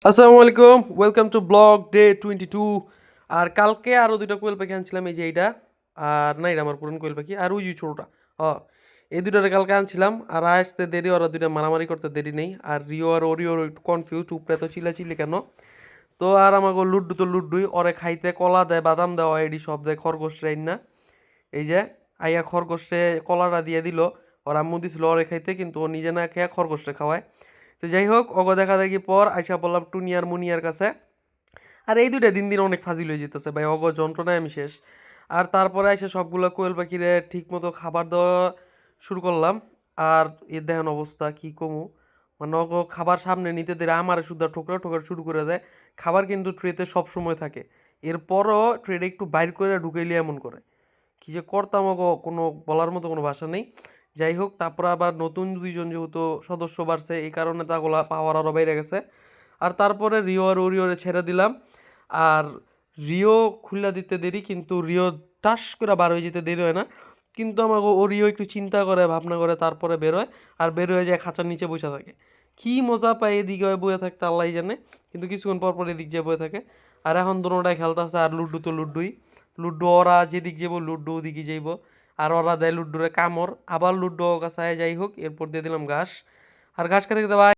আসসালামু আলাইকুম, welcome to blog day 22। আর কালকে আরও দুইটা কোয়েল পাখি আনছিলাম, এই যে এইটা আর না, এটা আমার পুরনো কোয়েল পাখি, আর ওই যে ছোটোটা। এই দুটারে কালকে আনছিলাম, আর আসতে দেরি, ওরা দুইটা মারামারি করতে দেরি নেই। আর রিও আর ওরিওর একটু কনফিউজ, উপরে তো চিল্লাচিল্লি কেন। তো আর আমাকে লুড্ডু তো লুড্ডুই, ওরে খাইতে কলা দেয়, বাদাম দেওয়া, এডি সব দেয়, খরগোশ রাইন না। এই যে আইয়া খরগোশে কলাটা দিয়ে দিল, ওর আম্মু দিছিল ওরে খাইতে, কিন্তু ও নিজে না খেয়ে খরগোশে খাওয়ায়। তো যাই হোক, অগ দেখা দেখি পর আইসা বললাম টুনিয়ার মুনিয়ার কাছে। আর এই দুইটা দিন দিন অনেক ফাজিল হয়ে যেতেছে ভাই, অগ যন্ত্রণায় আমি শেষ। আর তারপরে এসে সবগুলো কোয়েল পাখিরে ঠিক মতো খাবার দেওয়া শুরু করলাম। আর এর দেখেন অবস্থা কি কমু, মানে অগ খাবার সামনে নিতে দেরি আমার শুদ্ধ ঠোকরা ঠোকরা শুরু করে দেয়। খাবার কিন্তু ট্রেতে সব সময় থাকে, এরপরও ট্রেতে একটু বাইর করে ঢুকাইলে এমন করে। কি যে করতাম অগো, কোনো বলার মতো কোনো ভাষা নেই। যাই হোক, তারপর আবার নতুন দুইজন যেহেতু সদস্য বাড়ছে, এই কারণে তাগুলা পাওয়ার আরও বাইরে গেছে। আর তারপরে রিও আর ওরিওরে ছেড়ে দিলাম। আর রিও খুল্লা দিতে দেরি, কিন্তু রিও টাস করে বার হয়ে যেতে দেরি হয় না। কিন্তু আমাকে ওরিও একটু চিন্তা করে ভাবনা করে তারপরে বেরোয়। আর বের হয়ে যায় খাঁচার নিচে বসে থাকে। কি মজা পায় এদিকে বয়ে থাকতে আল্লাহ জানে। কিন্তু কিছুক্ষণ পর পর এদিক যে বয়ে থাকে। আর এখন দুটোটাই খেলতেছে, আর লুড্ডু তো লুড্ডুই। লুড্ডু ওরা যেদিক যাবো লুড্ডু ওদিকে যাইব। আর ওরা দেয় লুড্ডুরে কামড়, আবার লুড্ডু কাছে যাই হোক, এরপর দিয়ে দিলাম ঘাস। আর ঘাস খেতে খেতে ভাই